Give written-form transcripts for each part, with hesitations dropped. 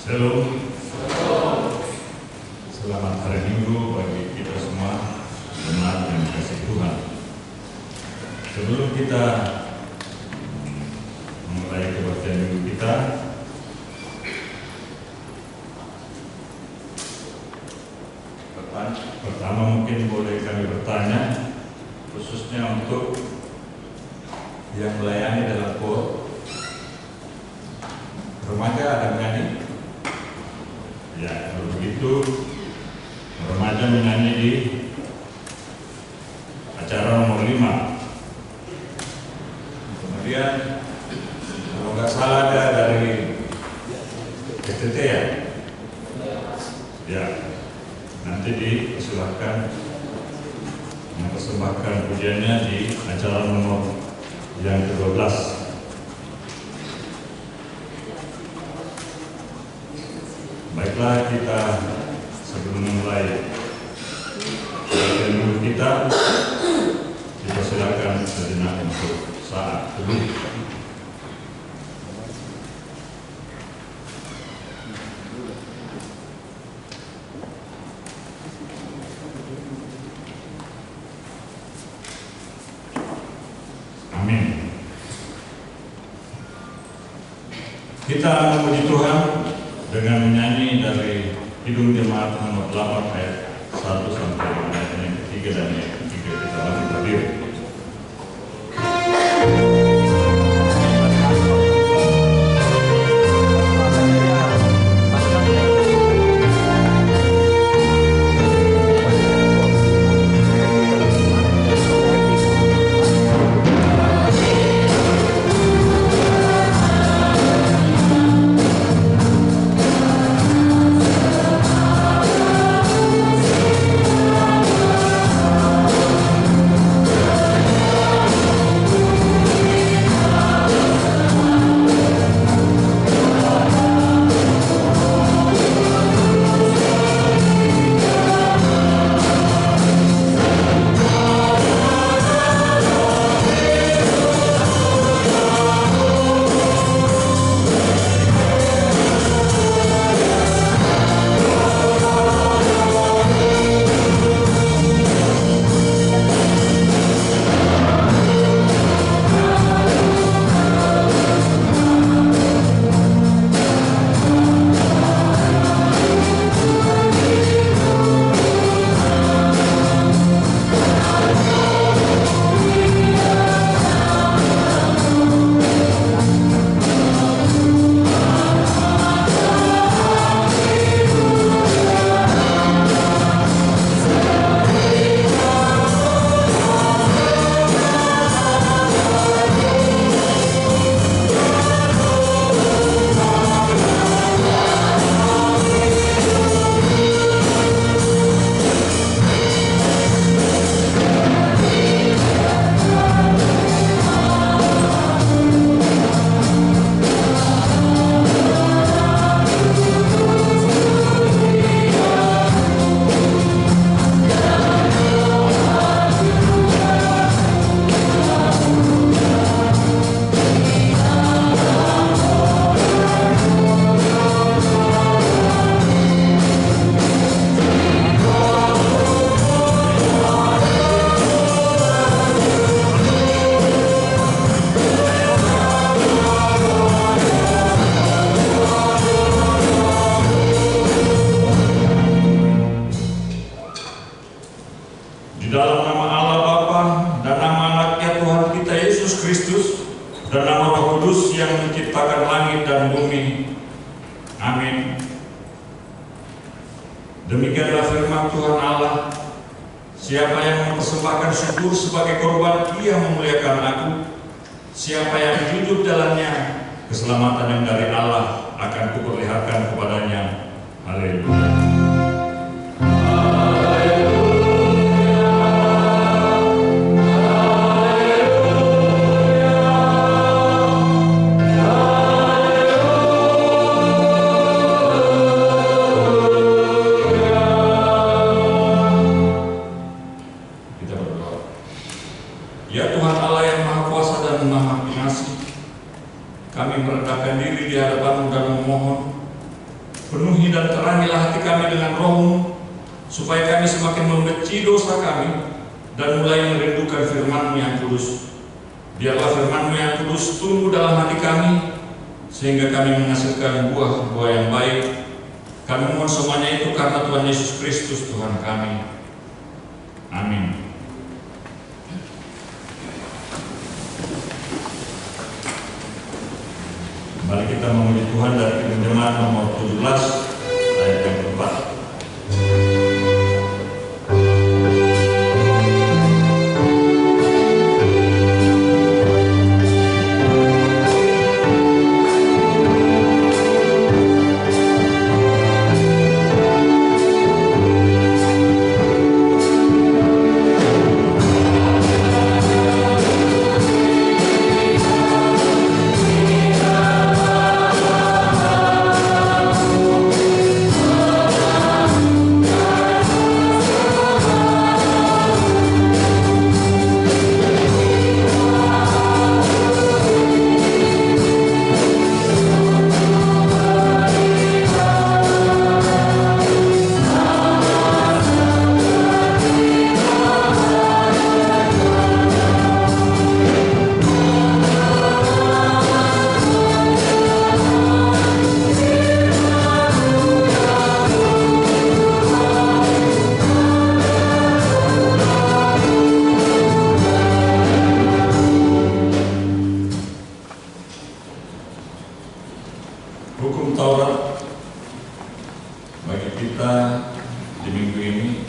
Shalom. Selamat hari Minggu bagi kita semua, jemaat yang dikasihi Tuhan. Sebelum kita memulai kebaktian minggu kita, pertama mungkin boleh kami bertanya, khususnya untuk yang melayani dalam KOR. Remaja ada menyanyi? Ya, kalau begitu remaja menyanyi di acara nomor 5. Kemudian kalau nggak salah ada dari PTT ya? Ya, nanti dipersilahkan mempersembahkan pujiannya di acara nomor yang ke-12. Baiklah, kita sebelum memulai ilmu kita dipersilakan sejenak untuk saat teduh. Amin. Kita memuji Tuhan dengan menyanyi dari Kidung Jemaat nomor 8 ayat 1 sampai ayat yang ketiga dan yang ketiga. Kita bangkit berdiri. Demikianlah firman Tuhan Allah. Siapa yang mempersembahkan syukur sebagai korban, ia memuliakan aku. Siapa yang jujur jalannya, keselamatan yang dari Allah akan kuperlihatkan kepadanya. Haleluya. Ya Tuhan Allah yang Maha Kuasa dan Maha Pengasih, kami merendahkan diri di hadapan-Mu dan memohon Penuhi dan terangilah hati kami dengan Roh-Mu, supaya kami semakin membenci dosa kami dan mulai merindukan firman-Mu yang kudus. Biarlah firman-Mu yang kudus tumbuh dalam hati kami, sehingga kami menghasilkan buah-buah yang baik. Kami mohon semuanya itu karena Tuhan Yesus Kristus Tuhan kami. Amin. Mari kita memuji Tuhan dari Kitab Jemaat nomor 17 ayat yang keempat. Hukum Taurat bagi kita di minggu ini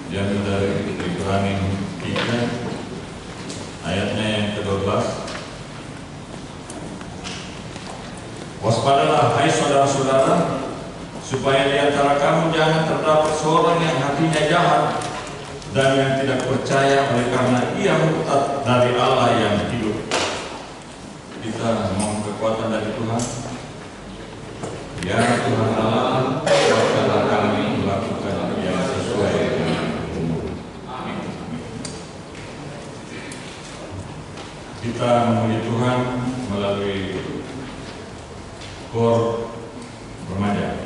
diambil dari Ibrani 3 ayatnya yang ke-12. Waspadalah hai saudara-saudara, supaya di antara kamu jangan terdapat seorang yang hatinya jahat dan yang tidak percaya oleh karena ia murtad dari Allah yang hidup. Kita mohon kekuatan dari Tuhan. Ya Tuhan Allah, kuatkanlah kami melakukan yang sesuai dengan umur. Amin. Kita memuji Tuhan melalui kor remaja.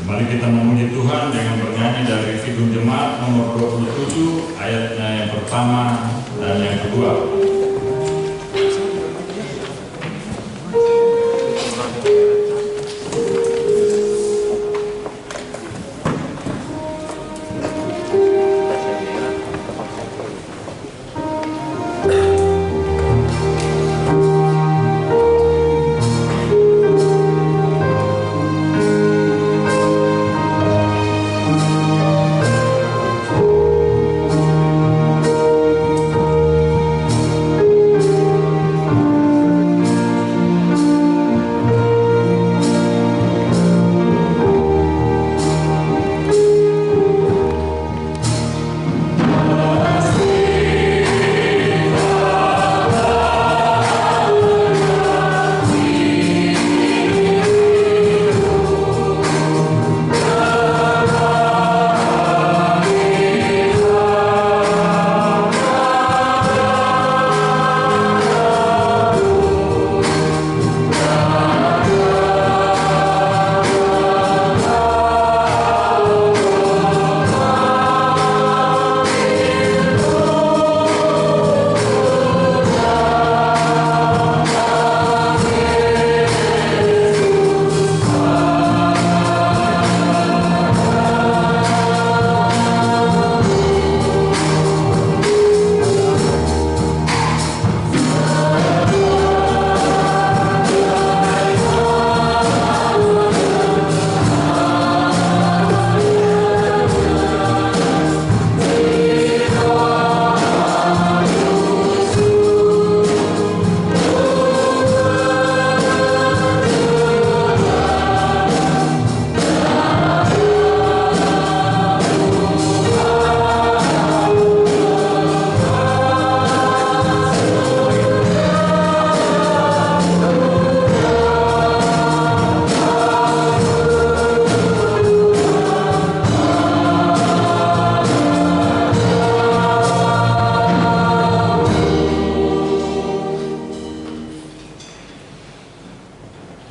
Mari kita memuji Tuhan dengan bernyanyi dari Kidung Jemaat nomor 27 ayatnya yang pertama dan yang kedua.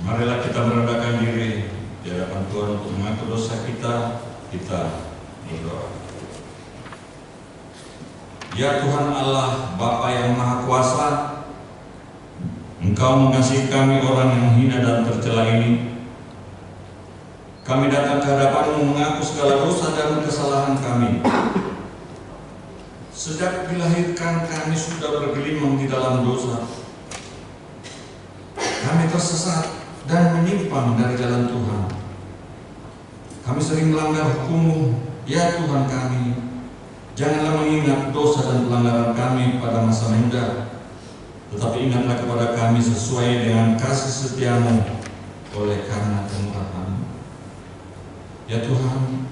Marilah kita merendahkan diri di hadapan Tuhan untuk mengaku dosa kita berdoa. Ya Tuhan Allah, Bapa yang Maha Kuasa, Engkau mengasihi kami orang yang hina dan tercela ini. Kami datang ke hadapan-Mu mengaku segala dosa dan kesalahan kami. Sejak dilahirkan kami sudah bergelimang di dalam dosa. Kami tersesat dan menyimpang dari jalan Tuhan. Kami sering melanggar hukum-Mu, ya Tuhan kami. Janganlah mengingat dosa dan pelanggaran kami pada masa muda, tetapi ingatlah kepada kami sesuai dengan kasih setia-Mu oleh karena kemurahan-Mu. Ya Tuhan,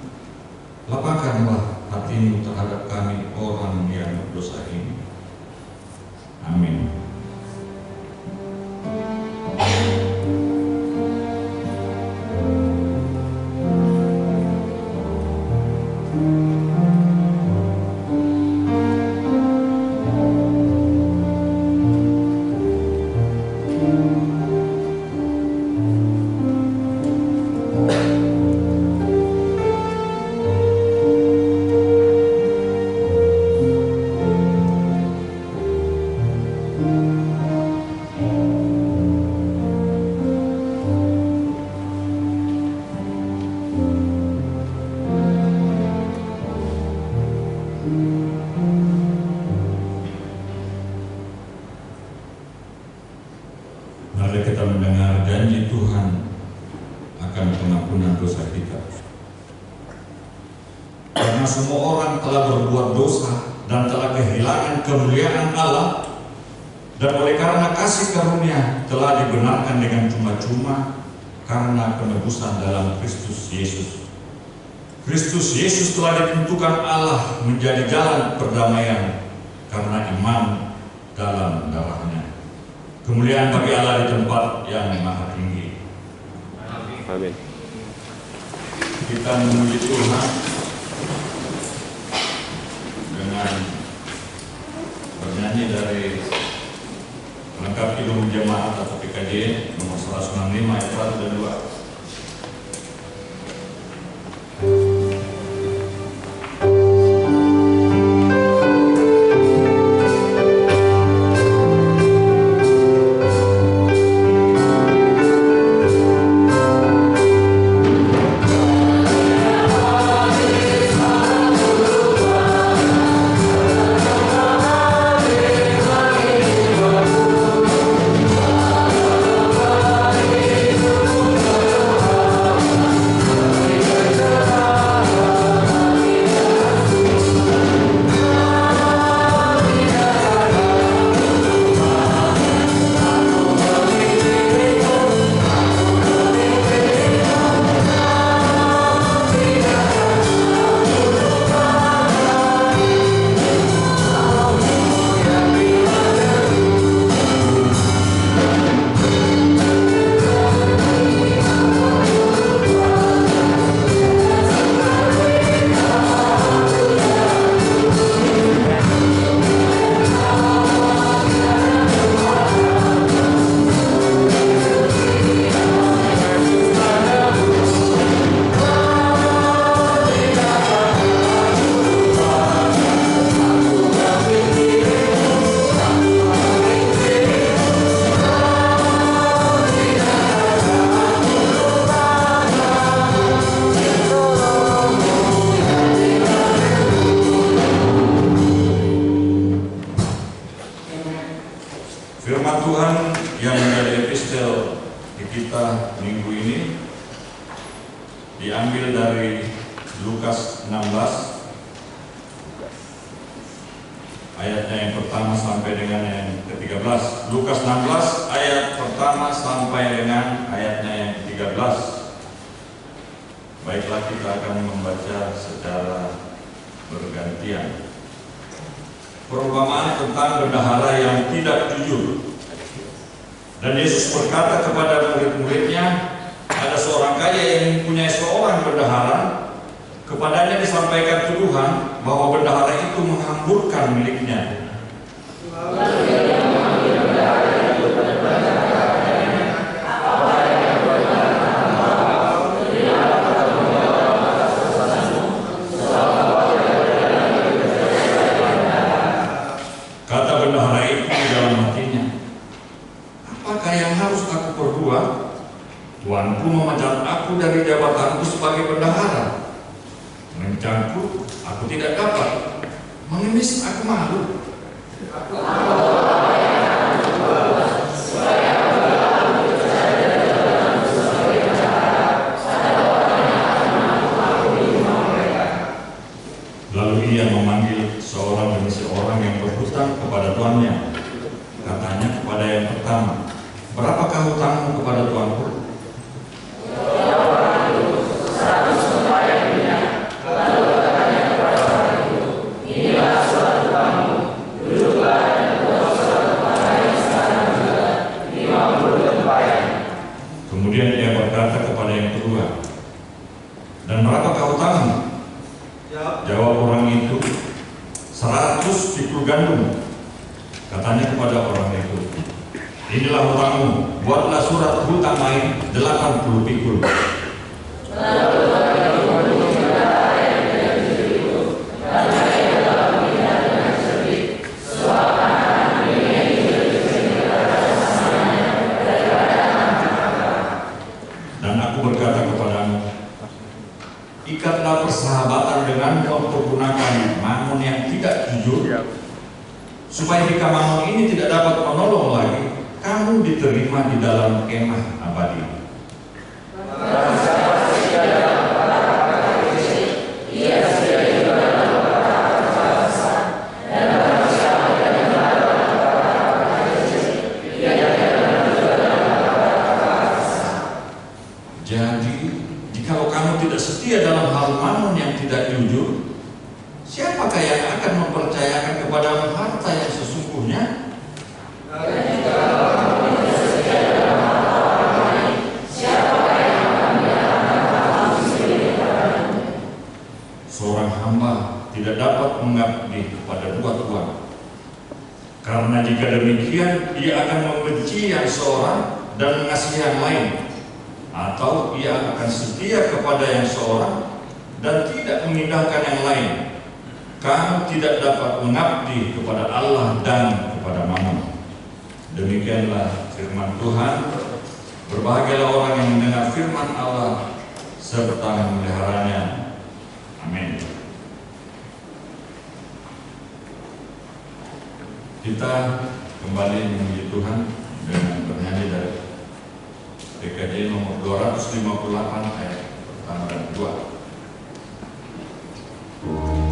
lapangkanlah hati-Mu terhadap kami orang yang berdosa ini. Amin. Mari kita mendengar janji Tuhan akan pengampunan dosa kita. Karena semua orang telah berbuat dosa dan telah kehilangan kemuliaan Allah, dan oleh karena kasih karunia telah dibenarkan dengan cuma-cuma karena penebusan dalam Kristus Yesus. Kristus Yesus telah ditentukan Allah menjadi jalan perdamaian karena iman dalam darah-Nya. Kemuliaan bagi Allah di tempat yang maha tinggi. Amin. Kita memuji Tuhan dengan bernyanyi dari Pelengkap Kidung Jemaat atau PKJ nomor 165 ayat 1 dan 2. Firman Tuhan yang menjadi epistel di kita minggu ini diambil dari Lukas 16 ayatnya yang pertama sampai dengan yang ke-13. Lukas 16 ayat pertama sampai dengan ayatnya yang ke-13. Baiklah, kita akan membaca secara bergantian. Perumpamaan tentang bendahara yang tidak jujur. Dan Yesus berkata kepada murid-muridnya, ada seorang kaya yang mempunyai seorang bendahara. Kepadanya disampaikan tuduhan bahwa bendahara itu menghamburkan miliknya. Kata bendahara itu di dalam hatinya, apakah yang harus aku perbuat? Tuanku memecat aku dari jabatanku sebagai bendahara. Mencangkuk, aku tidak dapat. Mengemis, aku malu. Lalu ia memanggil seorang demi seorang yang berhutang kepada tuannya. Katanya kepada yang pertama, berapakah hutangmu kepada tuanku? Kemudian ia berkata kepada yang kedua, dan berapakah hutangmu? Jawab orang itu, 100 pikul gandum. Katanya kepada orang itu, inilah hutangmu, buatlah surat hutang lain 80 pikul. Dan aku berkata kepadamu, ikatlah persahabatan dengan mempergunakan mamon yang tidak jujur, supaya jika mamon ini tidak dapat menolong lagi, kamu diterima di dalam kemah abadi. Jadi, jikalau kamu tidak setia dalam hal mamon yang tidak jujur, siapakah yang akan mempercayakan kepadamu harta yang sesungguhnya? Seorang hamba tidak dapat mengabdi kepada dua tuan. Karena jika demikian, ia akan membenci yang seorang dan mengasihi yang lain. Atau ia akan setia kepada yang seorang dan tidak mengindahkan yang lain. Kamu tidak dapat mengabdi kepada Allah dan kepada mamon. Demikianlah firman Tuhan. Berbahagialah orang yang mendengar firman Allah serta memeliharanya. Amin. Kita kembali memuji Tuhan dengan bernyanyi dari PKJ nomor 258 ayat pertama dan kedua. Oh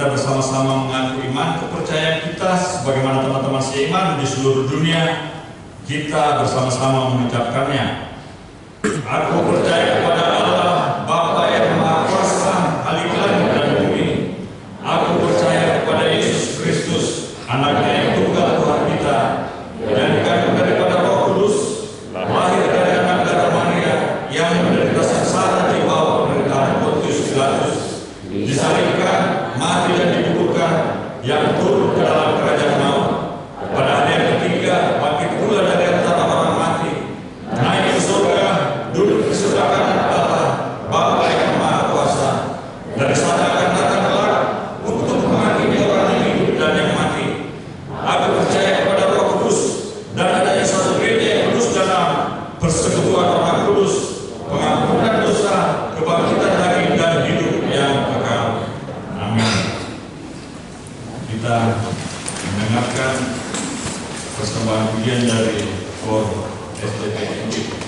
kita bersama-sama mengaku iman kepercayaan kita sebagaimana teman-teman seiman di seluruh dunia. Kita bersama-sama mengucapkannya. Aku percaya kepada Allah, Bapa yang Maha Kuasa, Ahli langit dan bumi. Aku percaya kepada Yesus Kristus, Anaknya yang tunggal Tuhan kita, yang dikandung daripada Roh Kudus, lahir dari anak darah Maria, yang menderita sengsara di bawah pemerintahan Pontius Pilatus, disalibkan, mati dan dikuburkan, yang turun ke dalam kerajaan maut. Pada hari yang ketiga, bangkit pula dari antara orang mati, naik ke surga, duduk di sebelah kanan Allah, Bapa yang Maha Kuasa. Dari sana akan datang kelak untuk menghakimi orang yang hidup dan yang mati. Aku percaya kepada Roh Kudus dan adanya satu gereja yang kudus dan am, persekutuan orang kudus, pengampunan dosa, kebangkitan daging dan hidup yang kekal. Amin. Kita mendengarkan persembahan pujian dari KOR SDPNJ.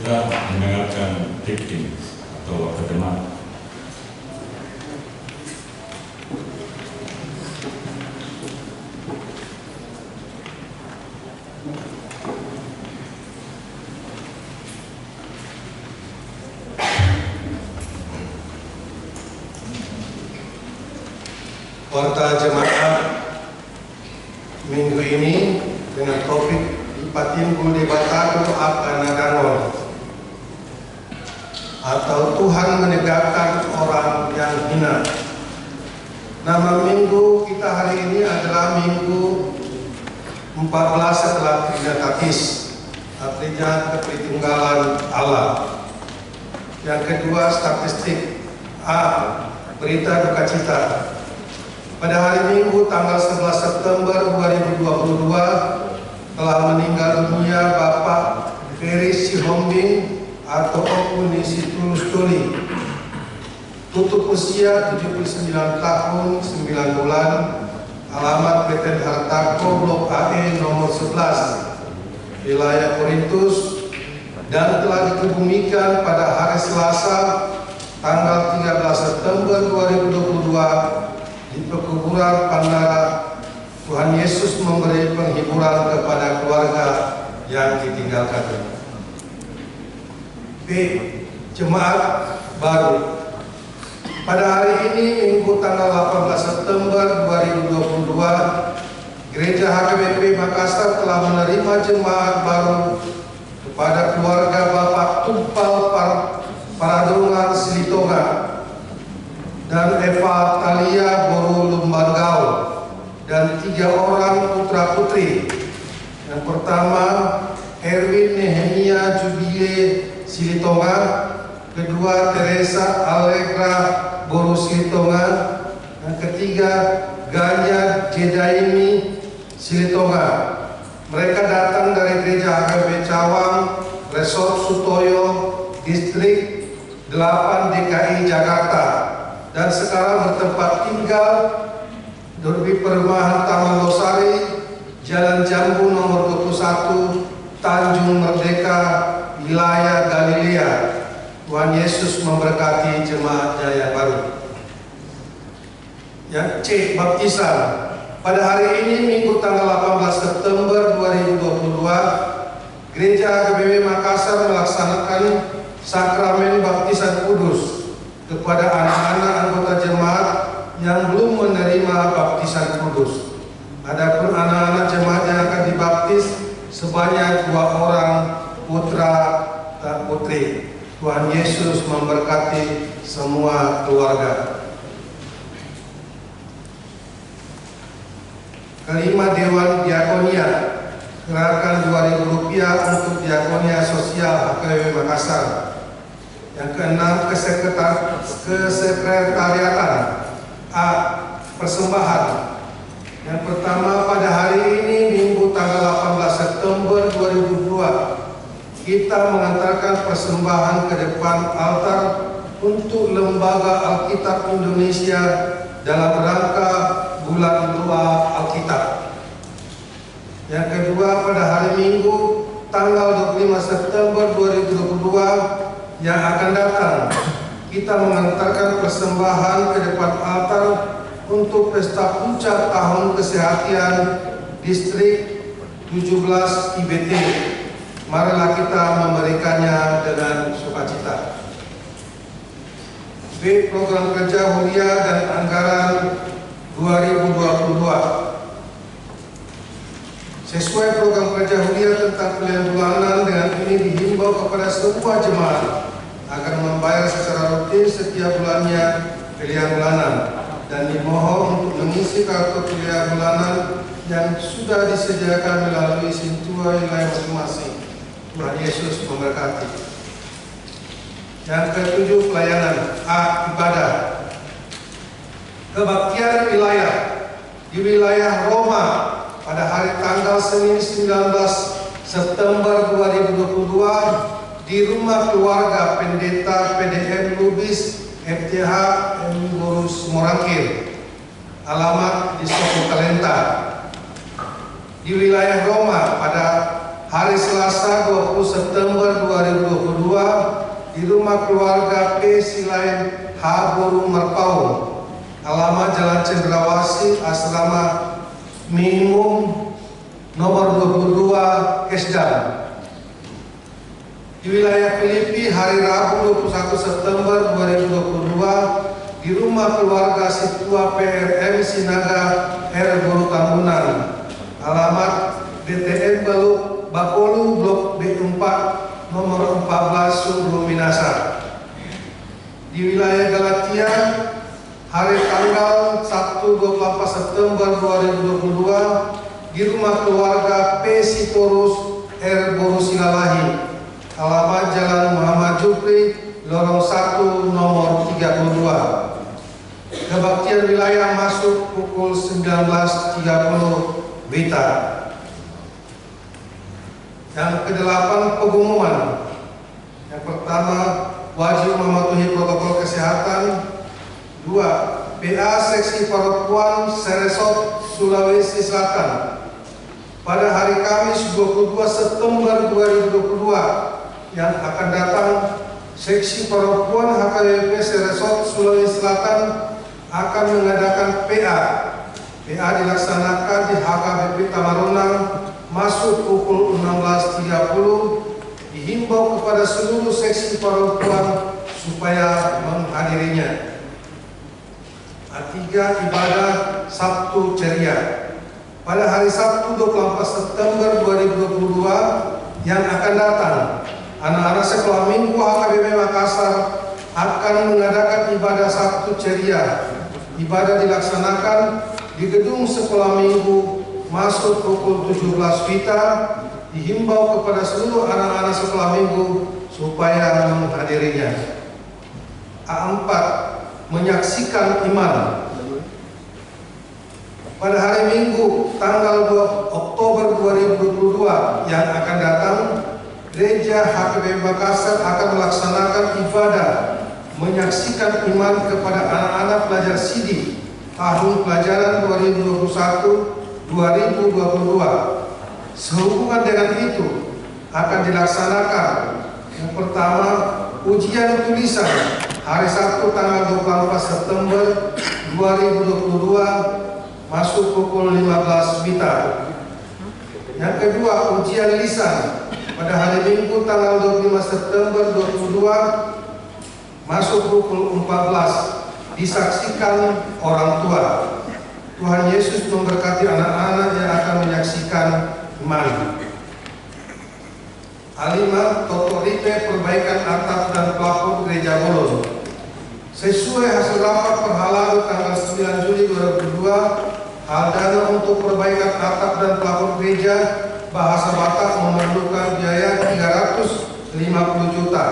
Kita mendengarkan dikting atau terjemahan. Warta jemaat minggu ini dengan topik Ipatimbul debata apa nadangon, atau Tuhan menegakkan orang yang hina. Nama minggu kita hari ini adalah minggu 14 setelah Trinitatis, artinya Ketritunggalan Allah. Yang kedua, statistik A, berita duka cita. Pada hari Minggu tanggal 11 September 2022 telah meninggal dunia Bapak Ferry Sihombing atau Opuni Situlusturi. Tutup usia 79 tahun 9 bulan, alamat PT Hartako Blok AE nomor 11, wilayah Korintus, dan telah dikebumikan pada hari Selasa tanggal 13 September 2022 di pekuburan Pandara. Tuhan Yesus memberi penghiburan kepada keluarga yang ditinggalkan. B. Jemaat baru. Pada hari ini Minggu tanggal 18 September 2022, Gereja HKBP Makassar telah menerima jemaat baru kepada keluarga Bapak Tumpal Paradongan Silitonga dan Eva Talia Boru Lumbangau, dan 3 orang putra putri. Yang pertama, Erwin Nehemia Jubile Silitonga, kedua Teresa Allegra Boru Silitonga, yang ketiga Ganya Jedaimi Silitonga. Mereka datang dari Gereja HKBP Cawang, Resort Sutoyo, Distrik 8 DKI Jakarta, dan sekarang bertempat tinggal di perumahan Taman Losari, Jalan Jambu nomor 21, Tanjung Merdeka, wilayah Galilea. Tuhan Yesus memberkati jemaatnya yang baru. Yang C, baptisan. Pada hari ini Minggu tanggal 18 September 2022, Gereja HKBP Makassar melaksanakan sakramen baptisan kudus kepada anak-anak anggota jemaat yang belum menerima baptisan kudus. Adapun anak-anak jemaat yang akan dibaptis sebanyak 2 orang putra dan putri. Tuhan Yesus memberkati semua keluarga. Kelima, Dewan Diakonia. Gerakan Rp2.000 untuk Diakonia Sosial HKBP Makassar. Yang keenam, kesekretariatan. A. Persembahan. Yang pertama, pada hari ini Minggu tanggal 18 September 2002, kita mengantarkan persembahan ke depan altar untuk Lembaga Alkitab Indonesia dalam rangka Bulan Doa Alkitab. Yang kedua, pada hari Minggu tanggal 25 September 2022 yang akan datang, kita mengantarkan persembahan ke depan altar untuk pesta puncak tahun kesehatan Distrik 17 IBT. Marilah kita memberikannya dengan sukacita. B. Program kerja Huria dan anggaran 2022. Sesuai program kerja Huria tentang pilihan bulanan, dengan ini dihimbau kepada semua jemaat agar membayar secara rutin setiap bulannya pilihan bulanan, dan dimohon untuk mengisi kartu pilihan bulanan yang sudah disediakan melalui Sintua wilayah masing-masing. Tuhan Yesus memberkati. Yang ketujuh, pelayanan. A. Ibadah. Kebaktian wilayah. Di wilayah Roma pada hari tanggal Senin 19 September 2022 di rumah keluarga Pendeta PDM Lubis FTH M. Borus Morangkir, alamat di Soko Talenta. Di wilayah Roma pada hari Selasa 20 September 2022 di rumah keluarga P. Silain H. Boru Marpaung, alamat Jalan Cendrawasih, asrama minimum nomor 22 Kesdan. Di wilayah Filipi hari Rabu 21 September 2022 di rumah keluarga Situa PRM Sinaga R. Boru Tambunan, alamat DTM Bapolu Blok B4 nomor 14 Sungguh Minasa. Di wilayah Galatia hari tanggal 1 24 September 2022 di rumah keluarga P. Sitorus R. Boru Silalahi, alamat Jalan Muhammad Jupri Lorong 1 nomor 32. Kebaktian wilayah masuk pukul 19.30 WITA. Yang ke-8 pengumuman. Yang pertama, wajib mematuhi protokol kesehatan. 2. PA Seksi Paropuan Seresot Sulawesi Selatan pada hari Kamis 22 September 2022 yang akan datang, Seksi Paropuan HKBP Seresot Sulawesi Selatan akan mengadakan PA. PA dilaksanakan di HKBP Tamarunang masuk pukul 16.30. Dihimbau kepada seluruh seksi paropuan supaya menghadirinya. 3. Ibadah Sabtu Ceria pada hari Sabtu 24 September 2022 yang akan datang, anak-anak sekolah minggu HKBP Makassar akan mengadakan ibadah Sabtu Ceria. Ibadah dilaksanakan di gedung sekolah minggu masuk pukul 17 WITA. Dihimbau kepada seluruh anak-anak sekolah minggu supaya menghadirinya. A4. Menyaksikan iman pada hari Minggu tanggal 2 Oktober 2022 yang akan datang, Gereja HKBP Makassar akan melaksanakan ibadah menyaksikan iman kepada anak-anak pelajar SIDI tahun pelajaran 2021-2022. Sehubungan dengan itu akan dilaksanakan yang pertama, ujian tulisan hari Sabtu tanggal 24 September 2022 masuk pukul 15 WITA. Yang kedua, ujian lisan pada hari Minggu tanggal 25 September 2022 masuk pukul 14, disaksikan orang tua. Tuhan Yesus memberkati anak-anak yang akan menyaksikan iman. A5. Toto Ripe perbaikan atap dan plafon Gereja Bolon. Sesuai hasil rapat perhalaman tanggal 9 Juli 2002, hal dana untuk perbaikan atap dan plafon gereja Bahasa Batak memerlukan biaya 350 juta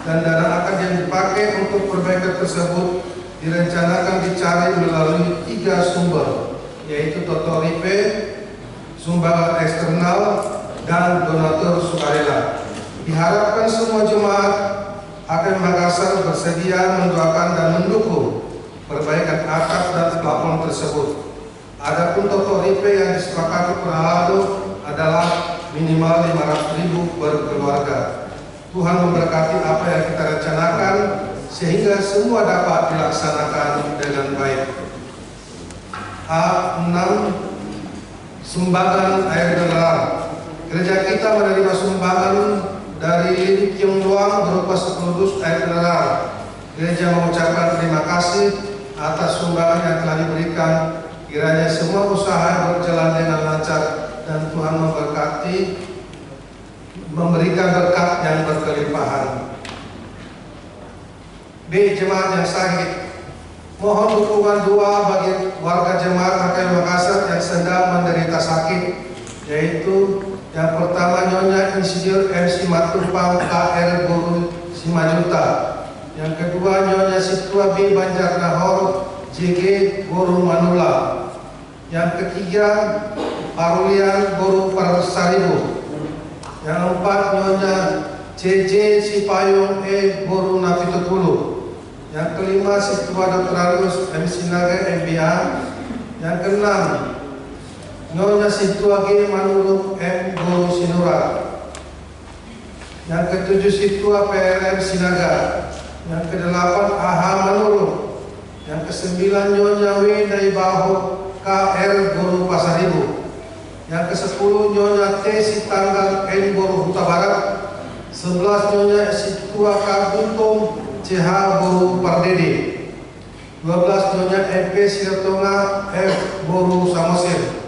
dan dana akan yang dipakai untuk perbaikan tersebut direncanakan dicari melalui 3 sumber, yaitu Toto Ripe, sumbangan eksternal, dan donatur sukarela. Diharapkan semua jemaat HKBP Makassar bersedia mendoakan dan mendukung perbaikan atap dan plafon tersebut. Adapun Toto Ripe yang disepakati perhalalu adalah minimal 500.000 per keluarga. Tuhan memberkati apa yang kita rencanakan sehingga semua dapat dilaksanakan dengan baik. A6. Sumbangan air mineral. Gereja kita menerima sumbangan dari Lim Kiong Luang berupa 10 dus air mineral. Gereja mengucapkan terima kasih atas sumbangan yang telah diberikan. Kiranya semua usaha berjalan dengan lancar dan Tuhan memberkati, memberikan berkat yang berkelimpahan. B. Jemaat yang sakit. Mohon dukungan doa bagi warga jemaat HKBP Makassar yang sedang menderita sakit, yaitu yang pertama Nyonya Insinyur MC Matupang KR Boru Simajuta, yang kedua Nyonya Situa B Banjar Nahor JG Boru Manula, yang ketiga Parulian Boru Persaribu, yang keempat Nyonya JJ Sipayung E Boru Napitupulu, yang kelima Situa Dr. Agus MC Naga MBA, yang keenam Nyonya Situage Manurung M. Guru Sinurat. Yang ke-7 Situa PRM Sinaga. Yang ke-8 AH Manurung. Yang ke-9 Nyonya W. Daibaho KR Guru Pasaribu. Yang ke-10 Nyonya T. Sitanggang N. Guru Huta Barat. 11 Nyonya Situa Kaguntung CH Guru Pardede. 12 Nyonya MP Siratonga F. Guru Samosir.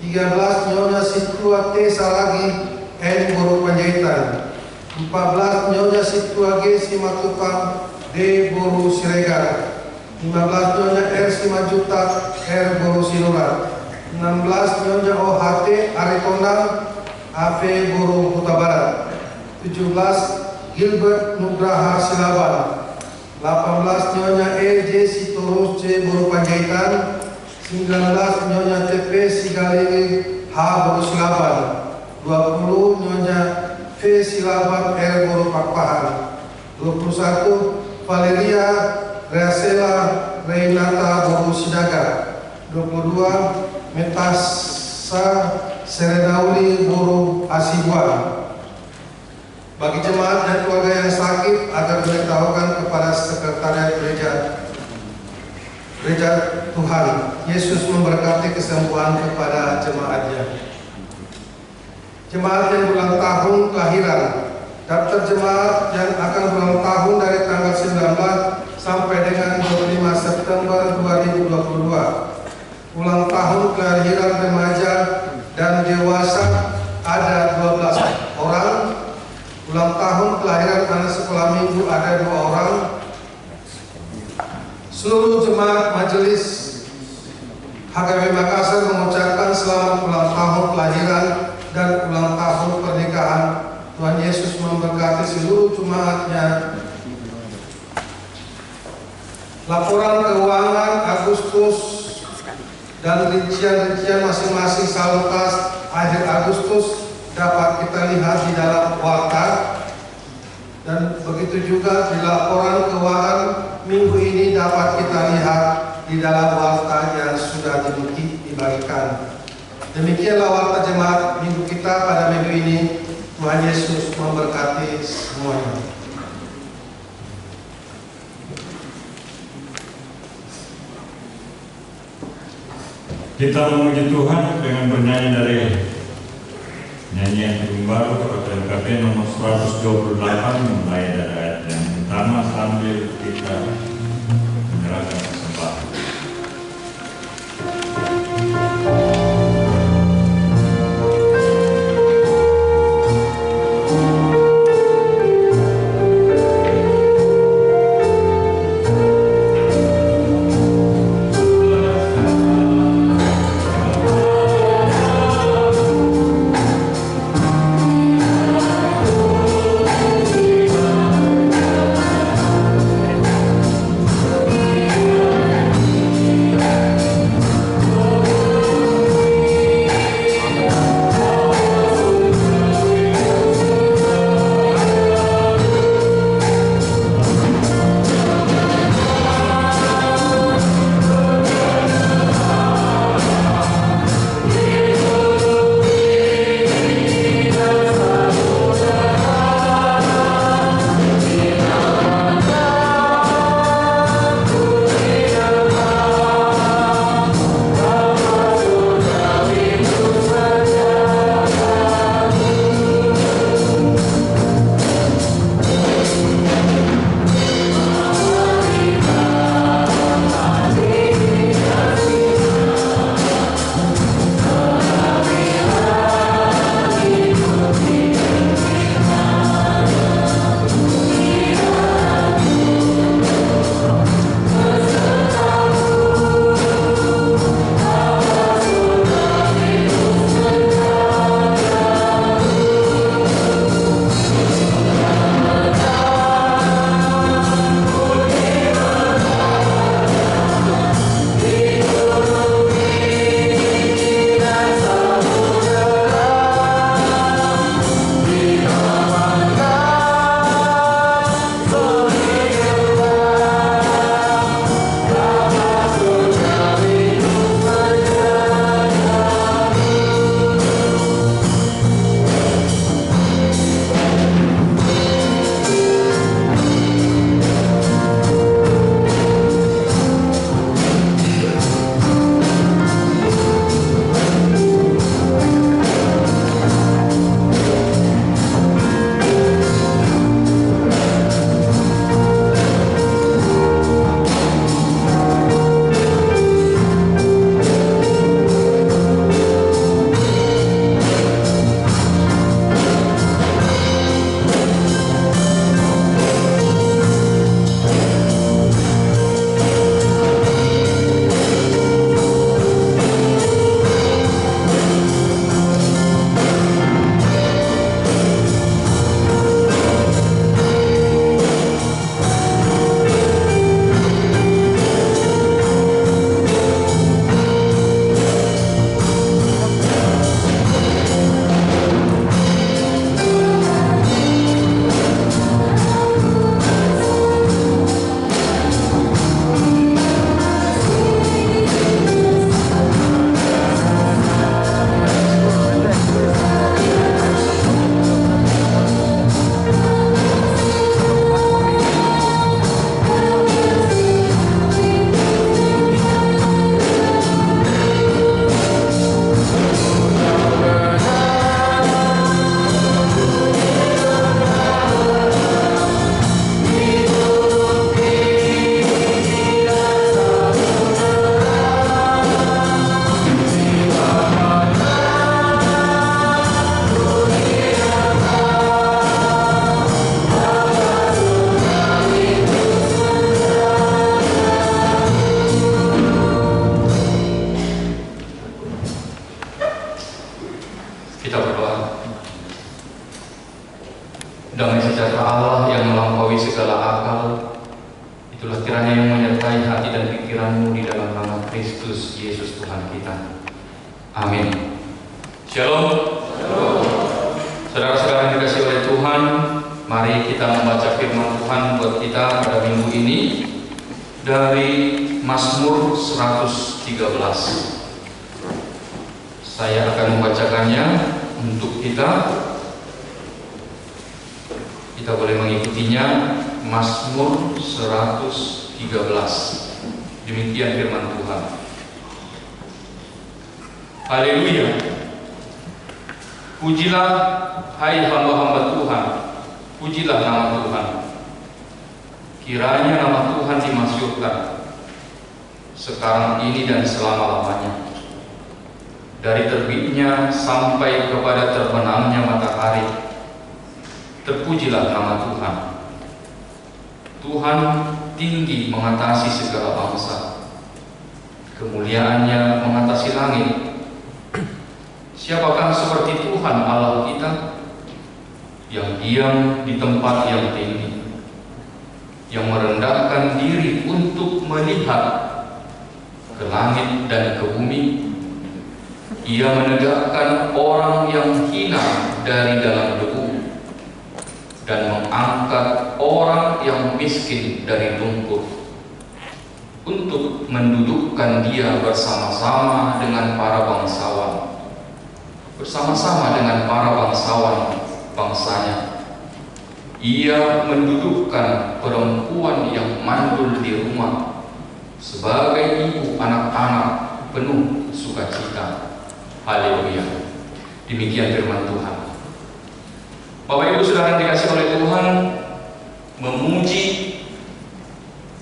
13 Nyonya Situa T. Salagi N. Guru Panjaitan. 14 Nyonya Situa G. Simatupang D. Guru Siregar. 15 Nyonya R. Simajuta R. Guru Sinurat. 16 Nyonya OHT Aritondang AP Guru Huta Barat. 17 Gilbert Nugraha Silaban. 18 Nyonya E.J. Sitorus C. Guru Panjaitan. 19 Nyonya TP Sigalili H. Guru Silaban. 20 Nyonya V. Silaban R. Guru Pakpahan. 21 Valeria Reasela Reinata Guru Sidaga. 22 Metasa Seredauli Guru Asibuan. Bagi jemaat dan keluarga yang sakit agar diberitahukan kepada sekretariat gereja Tuhan. Yesus memberkati kesembuhan kepada jemaatnya. Jemaat yang berulang tahun kelahiran. Daftar jemaat yang akan berulang tahun dari tanggal 19 sampai dengan 25 September 2022. Ulang tahun kelahiran remaja dan dewasa ada 12 orang. Ulang tahun kelahiran anak sekolah minggu ada 2 orang. Seluruh jemaat majelis HKBP Makassar mengucapkan selamat ulang tahun kelahiran dan ulang tahun pernikahan. Tuhan Yesus memberkati seluruh jemaatnya. Laporan keuangan Agustus dan rincian-rincian masing-masing saldo kas akhir Agustus dapat kita lihat di dalam warta, dan begitu juga di laporan keuangan minggu ini dapat kita lihat di dalam warta yang sudah dibagikan. Demikianlah warta jemaat minggu kita pada minggu ini. Tuhan Yesus memberkati semuanya. Kita memuji Tuhan dengan bernyanyi dari nyanyian Gunung Baru atau LKP nomor 128, mulai dari ayat yang pertama sambil kita menyerahkan kesempatan. Thank Kita berdoa. Damai sejahtera Allah yang melampaui segala akal, itulah kiranya yang menyertai hati dan pikiranmu di dalam nama Kristus Yesus Tuhan kita. Amin. Shalom. Saudara-saudara yang dikasihi oleh Tuhan, mari kita membaca firman Tuhan buat kita pada minggu ini dari Mazmur 113. Saya akan membacakannya untuk kita. Kita boleh mengikutinya. Mazmur 113. Demikian firman Tuhan. Haleluya. Pujilah hai hamba-hamba Tuhan. Pujilah nama Tuhan. Kiranya nama Tuhan dimasyhurkan sekarang ini dan selama-lamanya. Dari terbitnya sampai kepada terbenamnya matahari, terpujilah nama Tuhan. Tuhan tinggi mengatasi segala bangsa, kemuliaannya mengatasi langit. Siapakah seperti Tuhan Allah kita, yang diam di tempat yang tinggi, yang merendahkan diri untuk melihat ke langit dan ke bumi. Ia menegakkan orang yang hina dari dalam debu, dan mengangkat orang yang miskin dari lumpur, untuk mendudukkan dia bersama-sama dengan para bangsawan, bersama-sama dengan para bangsawan bangsanya. Ia mendudukkan perempuan yang mandul di rumah sebagai ibu anak-anak penuh sukacita. Haleluya. Demikian firman Tuhan. Bapak Ibu Saudara yang dikasihi oleh Tuhan, memuji,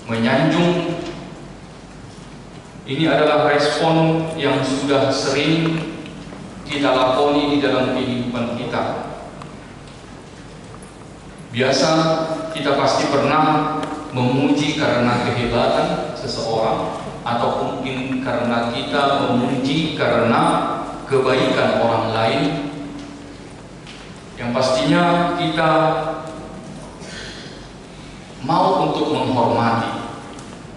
menyanjung, ini adalah respon yang sudah sering kita lakoni di dalam kehidupan kita. Biasa kita pasti pernah memuji karena kehebatan seseorang, atau mungkin karena kita memuji karena kebaikan orang lain. Yang pastinya kita mau untuk menghormati,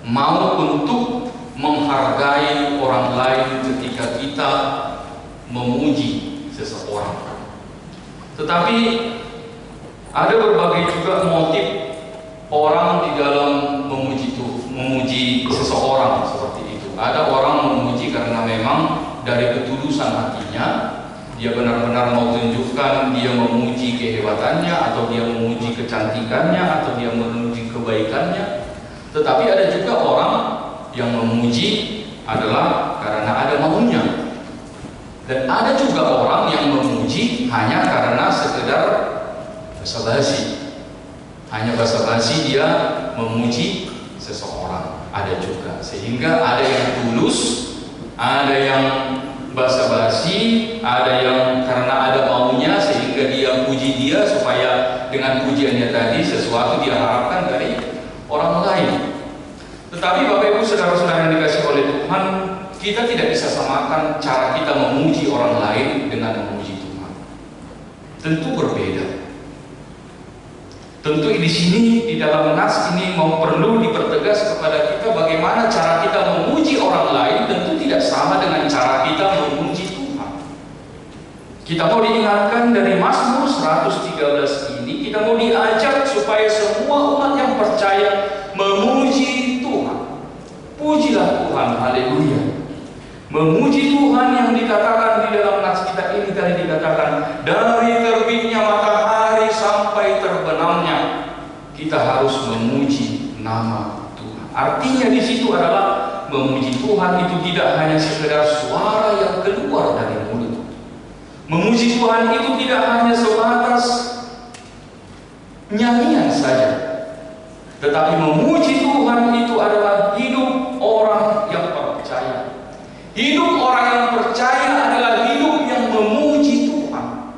mau untuk menghargai orang lain ketika kita memuji seseorang. Tetapi ada berbagai juga motif orang di dalam memuji seseorang seperti itu. Ada orang memuji karena memang dari ketulusan hatinya, dia benar-benar mau tunjukkan dia memuji kehebatannya, atau dia memuji kecantikannya, atau dia memuji kebaikannya. Tetapi ada juga orang yang memuji adalah karena ada maunya. Dan ada juga orang yang memuji hanya karena sekedar basa-basi. Hanya basa-basi dia memuji seseorang. Ada juga. Sehingga ada yang tulus, ada yang basa-basi, ada yang karena ada maunya sehingga dia puji dia, supaya dengan pujiannya tadi sesuatu dia harapkan dari orang lain. Tetapi Bapak Ibu Saudara-saudara yang dikasihi oleh Tuhan, kita tidak bisa samakan cara kita memuji orang lain dengan memuji Tuhan. Tentu berbeda. Tentu di sini, di dalam nas ini perlu dipertegas kepada kita bagaimana cara kita memuji orang lain. Tentu tidak sama dengan cara kita memuji Tuhan. Kita mau diingatkan dari Mazmur 113 ini, kita mau diajak supaya semua umat yang percaya memuji Tuhan. Pujilah Tuhan, haleluya. Memuji Tuhan yang dikatakan di dalam nas kita ini tadi dikatakan dari terbitnya matahari sampai terbenamnya, kita harus memuji nama Tuhan. Artinya di situ adalah memuji Tuhan itu tidak hanya sekedar suara yang keluar dari mulut. Memuji Tuhan itu tidak hanya sebatas nyanyian saja, tetapi memuji Tuhan itu adalah hidup orang yang percaya. Hidup orang yang percaya adalah hidup yang memuji Tuhan.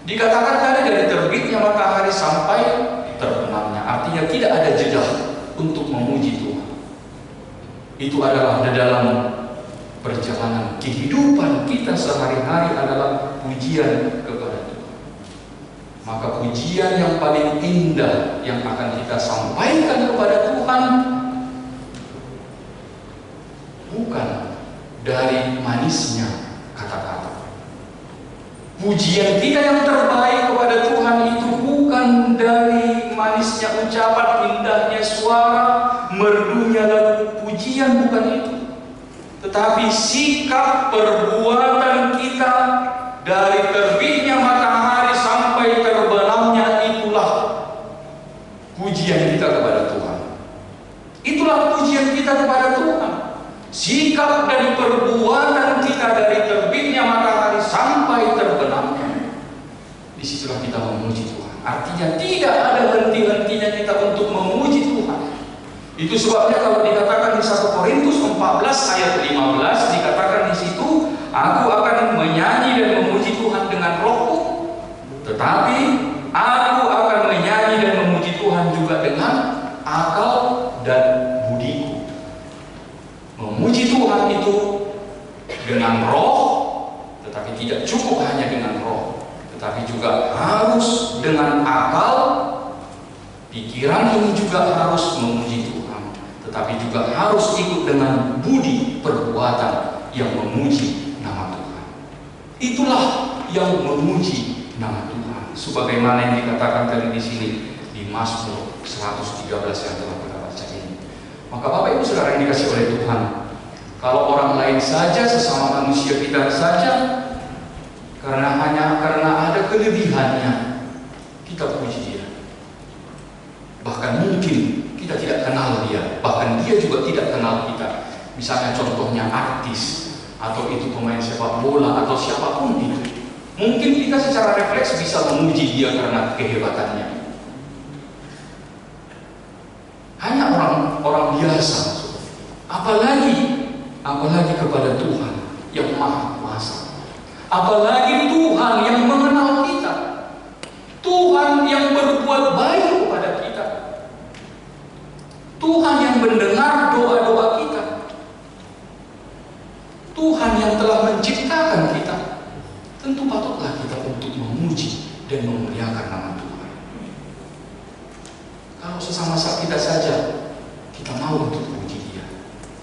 Dikatakan tadi dari terbitnya matahari sampai terbenamnya, artinya tidak ada jeda untuk memuji Tuhan. Itu adalah di dalam perjalanan kehidupan kita sehari-hari adalah puji pujian kepada Tuhan. Maka pujian yang paling indah yang akan kita sampaikan kepada Tuhan bukan dari manisnya kata-kata. Pujian kita yang terbaik kepada Tuhan itu bukan dari manisnya ucapan, indahnya suara, merdunya lagu. Pujian bukan itu, tetapi sikap perbuatan kita dari terbitnya matahari sampai terbenamnya, itulah pujian kita kepada Tuhan. Itulah pujian kita kepada Tuhan. Sikap dan perbuatan kita dari terbitnya matahari sampai terbenamnya, disitulah kita memuji Tuhan. Artinya tidak ada henti-hentinya kita untuk memuji Tuhan. Itu sebabnya kalau dikatakan di 1 Korintus 14 ayat 15, dikatakan di situ, aku akan menyanyi dan memuji Tuhan dengan rohku, tetapi aku akan menyanyi dan memuji Tuhan juga dengan akal dan budiku. Memuji Tuhan itu dengan roh, tetapi tidak cukup hanya dengan roh, tetapi juga harus dengan akal. Pikiran ini juga harus memuji Tuhan, tetapi juga harus ikut dengan budi perbuatan yang memuji nama Tuhan. Itulah yang memuji nama Tuhan, sebagaimana yang dikatakan tadi di sini di Mazmur 113 yang telah kita baca ini. Maka Bapak Ibu Saudara yang dikasihi oleh Tuhan, kalau orang lain saja, sesama manusia kita saja, karena ada kelebihannya, kita puji dia. Bahkan mungkin kita tidak kenal dia, bahkan dia juga tidak kenal kita. Misalnya contohnya artis, atau itu pemain sepak bola, atau siapapun itu. Mungkin kita secara refleks bisa memuji dia karena kehebatannya. Hanya orang biasa, apalagi kepada Tuhan yang Maha Kuasa. Apalagi Tuhan yang mengenal kita, Tuhan yang berbuat baik kepada kita, Tuhan yang mendengar doa-doa kita, Tuhan yang telah menciptakan kita. Tentu patutlah kita untuk memuji dan memuliakan nama Tuhan. Kalau sesama kita saja kita mau untuk memuji dia,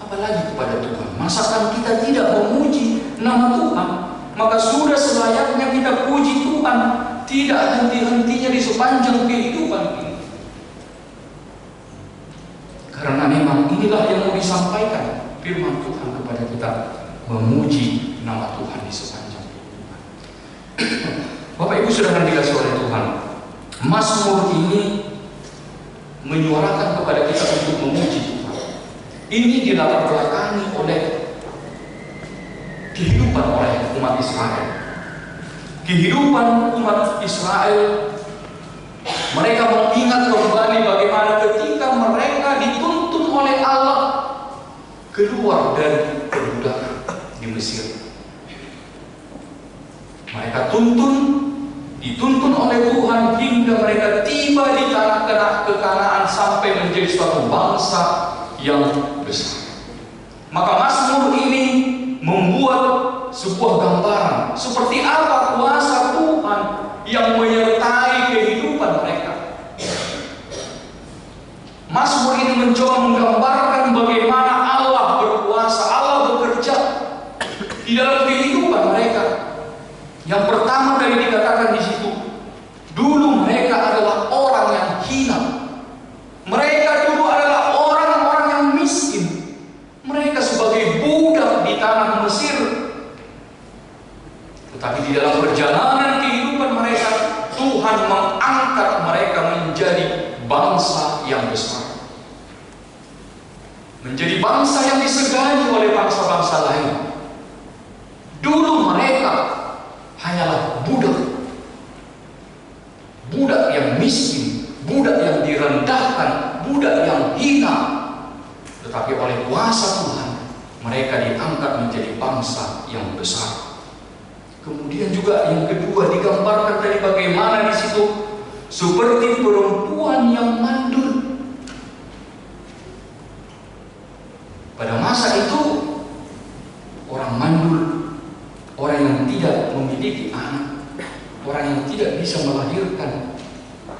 apalagi kepada Tuhan. Masakan kita tidak memuji nama Tuhan, maka sudah selayaknya kita puji Tuhan, tidak henti-hentinya di sepanjang kehidupan ini. Karena memang inilah yang mau disampaikan firman Tuhan kepada kita, memuji nama Tuhan di sepanjang kehidupan. Bapak Ibu Saudara yang dikasihi oleh Tuhan, Mazmur ini menyuarakan kepada kita untuk memuji Tuhan. Ini dilatar belakangi oleh kehidupan oleh umat Israel. Kehidupan umat Israel, mereka mengingat kembali bagaimana ketika mereka dituntun oleh Allah keluar dari perbudakan di Mesir. Mereka dituntun oleh Tuhan hingga mereka tiba di tanah Kanaan sampai menjadi suatu bangsa yang besar. Maka Mazmur ini membuat sebuah gambaran seperti apa kuasa Tuhan yang menyertai kehidupan mereka. Mazmur ini mencoba menggambarkan bagaimana Allah berkuasa, Allah bekerja di dalam kehidupan mereka. Yang pertama tadi dikatakan di situ, dulu mereka adalah orang yang hina. Mereka dulu adalah orang-orang yang miskin. Mereka sebagai budak di tanah Mesir. Tetapi di dalam perjalanan kehidupan mereka, Tuhan mengangkat mereka menjadi bangsa yang besar, menjadi bangsa yang disegani oleh bangsa-bangsa lain. Dulu mereka hanyalah budak yang miskin, budak yang direndahkan, budak yang hina. Tetapi oleh kuasa Tuhan, mereka diangkat menjadi bangsa yang besar. Kemudian juga yang kedua digambarkan tadi bagaimana di situ seperti perempuan yang mandul. Pada masa itu orang mandul, orang yang tidak memiliki anak, orang yang tidak bisa melahirkan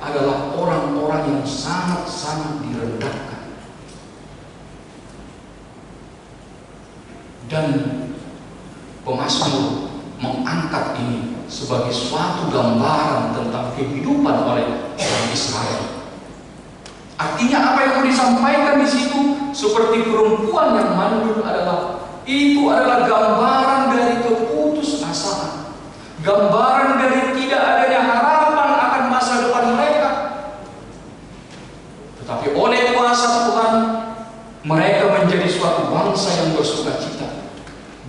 adalah orang-orang yang sangat-sangat direndahkan. Dan pemazmur mengangkat ini sebagai suatu gambaran tentang kehidupan oleh orang Israel. Artinya apa yang mau disampaikan di situ seperti perempuan yang mandul itu adalah gambaran dari keputusasaan, gambaran dari tidak adanya harapan akan masa depan mereka. Tetapi oleh kuasa Tuhan, mereka menjadi suatu bangsa yang bersukacita,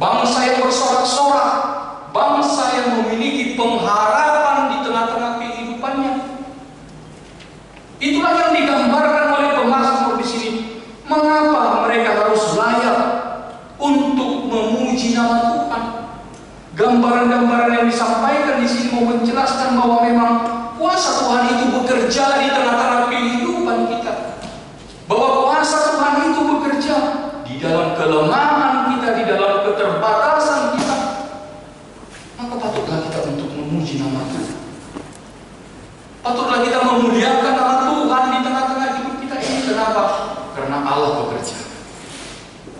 bangsa yang bersorak-sorak, bangsa yang memiliki pengharapan di tengah-tengah kehidupannya. Itulah yang digambarkan oleh pemazmur di sini. Mengapa mereka harus layak untuk memuji nama Tuhan? Gambaran-gambaran yang disampaikan di sini mau menjelaskan bahwa memang kuasa Tuhan itu bekerja di tengah-tengah kehidupan kita, bahwa kuasa Tuhan itu bekerja di dalam kelemahan kita, di dalam keterbatasan kita. Maka patutlah kita untuk memuji nama Tuhan. Patutlah kita memuliakan nama Tuhan di tengah-tengah hidup kita ini. Kenapa? Karena Allah bekerja.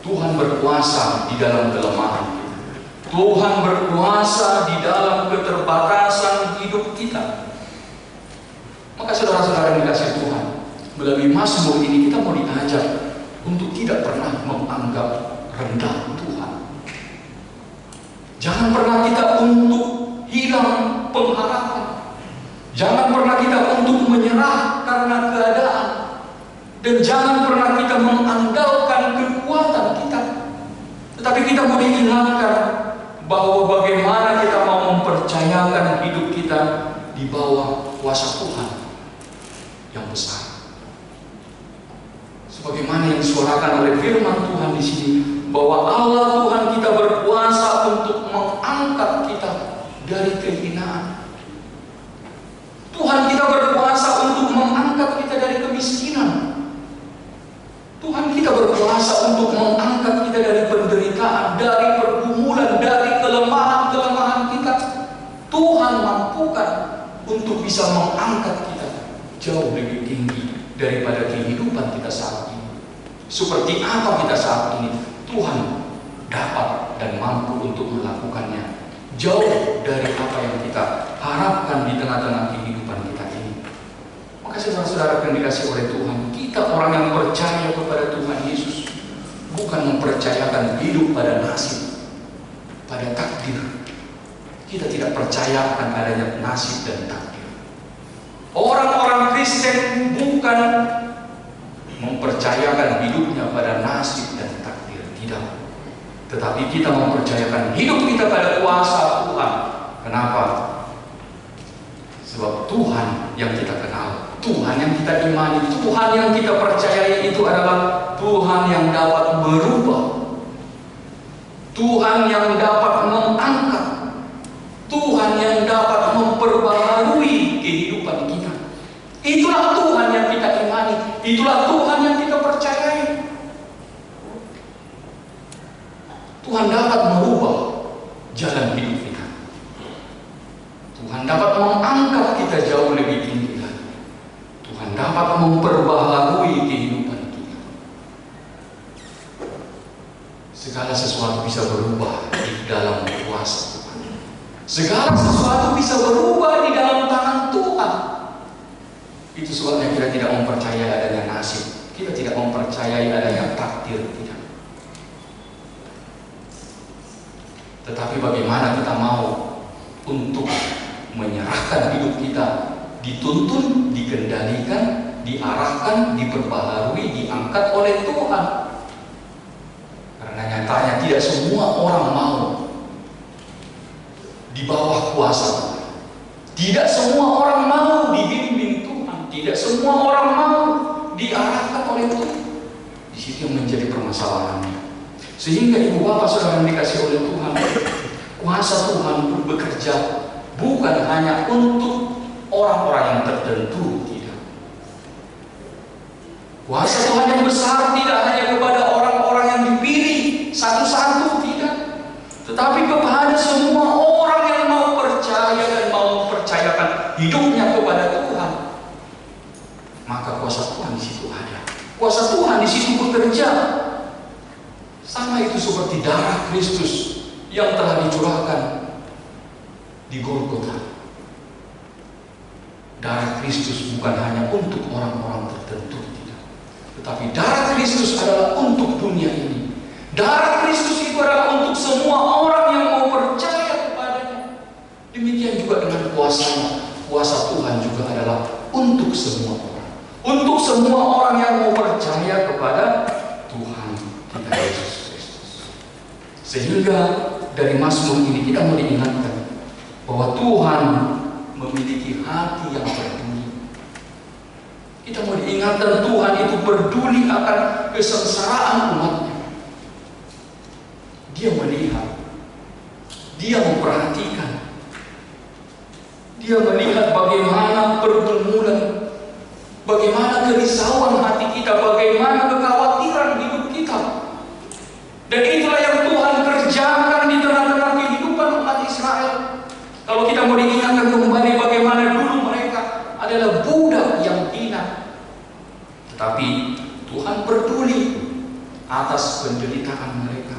Tuhan berkuasa di dalam kelemahan kita. Tuhan berkuasa di dalam keterbatasan hidup kita. Maka saudara-saudara yang dikasihi Tuhan, melalui mazmur ini kita mau diajar untuk tidak pernah menganggap rendah Tuhan. Jangan pernah kita untuk hilang pengharapan. Jangan pernah kita untuk menyerah karena keadaan. Dan jangan pernah kita mengandalkan kekuatan kita. Tetapi kita mau diingatkan bahwa bagaimana kita mau mempercayakan hidup kita di bawah kuasa Tuhan yang besar. Sebagaimana yang disuarakan oleh firman Tuhan di sini, bahwa Allah Tuhan kita berkuasa untuk mengangkat kita dari kehinaan. Tuhan kita berkuasa untuk mengangkat kita dari kemiskinan. Tuhan kita berkuasa untuk mengangkat kita dari penderitaan, dari pergumulan, dari kelemahan-kelemahan kita. Tuhan mampukan untuk bisa mengangkat kita jauh lebih tinggi daripada kehidupan kita saat ini. Seperti apa kita saat ini, Tuhan dapat dan mampu untuk melakukannya jauh dari apa yang kita harapkan di tengah-tengah kehidupan kita ini. Maka saudara-saudara yang dikasihi oleh Tuhan, kita orang yang percaya kepada Tuhan Yesus bukan mempercayakan hidup pada nasib, pada takdir. Kita tidak percaya akan adanya nasib dan takdir. Orang-orang Kristen bukan mempercayakan hidupnya pada nasib dan takdir, tidak. Tetapi kita mempercayakan hidup kita pada kuasa Tuhan. Kenapa? Sebab Tuhan yang kita kenal, Tuhan yang kita imani, Tuhan yang kita percayai itu adalah Tuhan yang dapat berubah, Tuhan yang dapat mengangkat, Tuhan yang dapat memperbaharui kehidupan kita. Itulah Tuhan yang kita imani, itulah Tuhan yang kita percayai. Tuhan dapat merubah jalan hidup kita. Tuhan dapat mengangkat kita jauh lebih tinggi lagi. Tuhan dapat memperbaharui kehidupan kita. Segala sesuatu bisa berubah di dalam kuasa Tuhan. Segala sesuatu bisa berubah di dalam tangan Tuhan. Itu sebabnya kita tidak mempercayai adanya nasib. Kita tidak mempercayai adanya takdir, tidak. Tetapi bagaimana kita mau untuk menyerahkan hidup kita, dituntun, dikendalikan, diarahkan, diperbaharui, diangkat oleh Tuhan. Karena nyatanya tidak semua orang mau di bawah kuasa Tuhan. Tidak semua orang mau dibimbing Tuhan. Tidak semua orang mau diarahkan oleh Tuhan. Di situ yang menjadi permasalahannya. Sehingga ibu bapak saudara yang dikasih oleh Tuhan, kuasa Tuhan bekerja bukan hanya untuk orang-orang yang tertentu, tidak. Kuasa Tuhan yang besar tidak hanya kepada orang-orang yang dipilih satu-satu, tidak. Tetapi kepada semua orang yang mau percaya dan mau percaya hidupnya kepada Tuhan, maka kuasa Tuhan di situ ada. Kuasa Tuhan di situ bekerja. Sama itu seperti darah Kristus yang telah dicurahkan di Golgota. Darah Kristus bukan hanya untuk orang-orang tertentu, tidak. Tetapi darah Kristus adalah untuk dunia ini. Darah Kristus itu adalah untuk semua orang yang mau percaya kepadanya. Demikian juga dengan kuasanya. Kuasa Tuhan juga adalah untuk semua orang. Untuk semua orang yang mau percaya kepada Tuhan kita Yesus Kristus. Sehingga dari Mazmur ini kita mau diingatkan bahwa Tuhan memiliki hati yang peduli. Kita mau diingatkan Tuhan itu peduli akan kesengsaraan umatnya. Dia melihat, dia memperhatikan, dia melihat bagaimana pergumulan, bagaimana kerisauan hati kita, bagaimana kekhawatiran hidup kita. Dan itulah yang Tuhan kerjakan di tengah-tengah kehidupan umat Israel. Kalau kita mau diingatkan kembali bagaimana dulu mereka adalah budak yang hina, tetapi Tuhan peduli atas penderitaan mereka.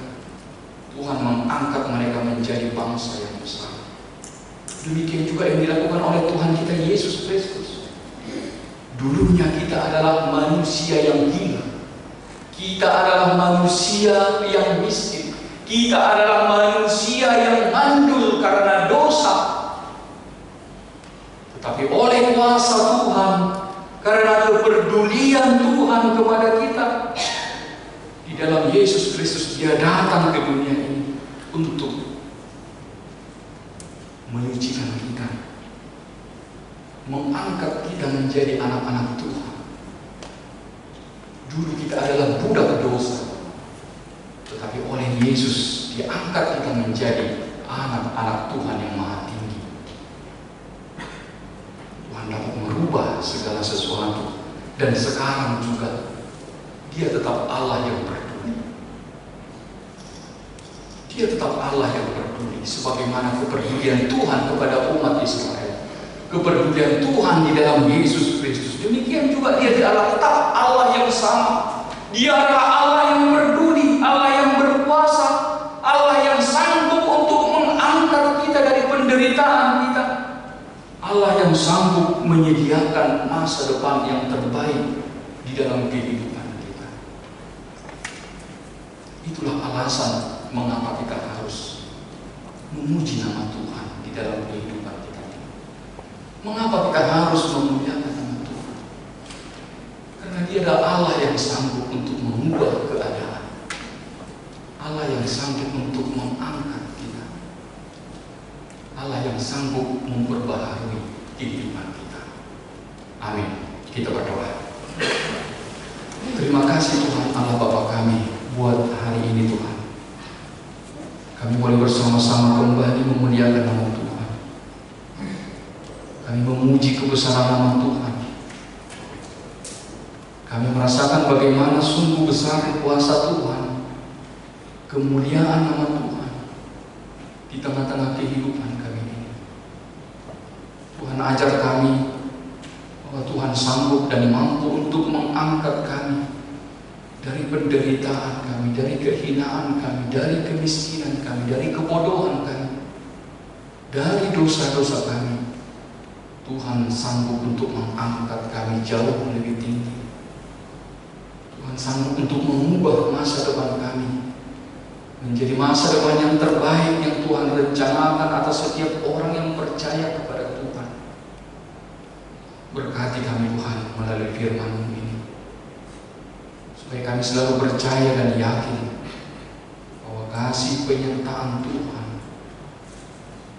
Tuhan mengangkat mereka menjadi bangsa yang besar. Demikian juga yang dilakukan oleh Tuhan kita Yesus Kristus. Dulunya kita adalah manusia yang gila, kita adalah manusia yang miskin, kita adalah manusia yang mandul karena dosa. Tetapi oleh kuasa Tuhan, karena kepedulian Tuhan kepada kita, di dalam Yesus Kristus Dia datang ke dunia ini untuk menyucikan kita, mengangkat kita menjadi anak-anak Tuhan. Dulu kita adalah budak dosa, tetapi oleh Yesus diangkat kita menjadi anak-anak Tuhan yang maha tinggi. Tuhan dapat merubah segala sesuatu, dan sekarang juga Dia tetap Allah yang peduli. Dia tetap Allah yang peduli, sebagaimana kepedulian Tuhan kepada umat Israel, kepedulian Tuhan di dalam Yesus Kristus. Demikian juga Dia adalah tetap Allah yang sama. Dia adalah Allah yang peduli, Allah yang berkuasa, Allah yang sanggup untuk mengangkat kita dari penderitaan kita, Allah yang sanggup menyediakan masa depan yang terbaik di dalam kehidupan kita. Itulah alasan mengapa kita harus memuji nama Tuhan di dalam kehidupan kita ini. Mengapa kita harus memuliakan nama Tuhan? Karena Dia adalah Allah yang sanggup untuk mengubah keadaan, Allah yang sanggup untuk mengangkat kita, Allah yang sanggup memperbaharui kehidupan kita. Amin. Kita berdoa. Terima kasih Tuhan Allah Bapa kami buat hari ini Tuhan. Kami boleh bersama-sama kembali memuliakan nama Tuhan. Kami memuji kebesaran nama Tuhan. Kami merasakan bagaimana sungguh besar kuasa Tuhan, kemuliaan nama Tuhan di tengah-tengah kehidupan kami ini. Tuhan ajar kami bahwa Tuhan sanggup dan mampu untuk mengangkat kami dari penderitaan kami, dari kehinaan kami, dari kemiskinan kami, dari kebodohan kami, dari dosa-dosa kami. Tuhan sanggup untuk mengangkat kami jauh lebih tinggi. Tuhan sanggup untuk mengubah masa depan kami menjadi masa depan yang terbaik yang Tuhan rencanakan atas setiap orang yang percaya kepada Tuhan. Berkati kami Tuhan melalui firman-Mu ini, supaya kami selalu percaya dan yakin bahwa kasih penyertaan Tuhan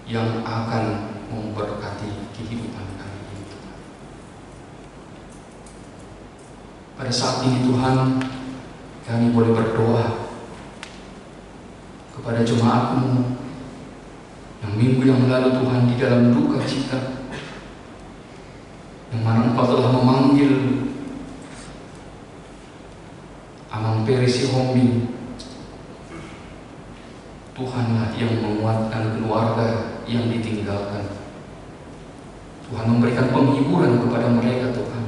yang akan memberkati kehidupan kami ini. Pada saat ini Tuhan, kami boleh berdoa kepada jemaat-Mu yang minggu yang lalu Tuhan di dalam duka cita, yang mana Engkau telah memanggil Amang Perisi Hombi. Tuhanlah yang menguatkan keluarga yang ditinggalkan. Tuhan memberikan penghiburan kepada mereka Tuhan.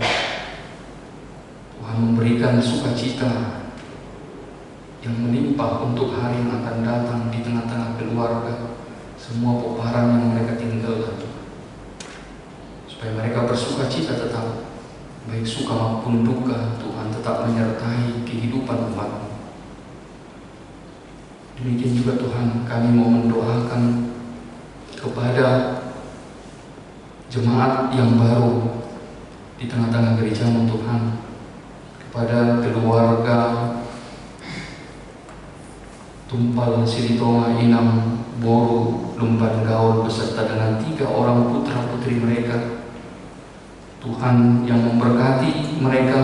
Tuhan memberikan sukacita yang melimpah untuk hari yang akan datang di tengah-tengah keluarga, semua peperangan yang mereka tinggalkan Tuhan. Supaya mereka bersukacita tetap, baik suka maupun duka, Tuhan tetap menyertai kehidupan umat-Mu. Demikian juga Tuhan, kami mau mendoakan kepada jemaat yang baru di tengah-tengah gereja-Mu Tuhan, kepada keluarga Tumpal Silitonga Inam Boru Lumban Gaul beserta dengan 3 orang putra-putri mereka. Tuhan yang memberkati mereka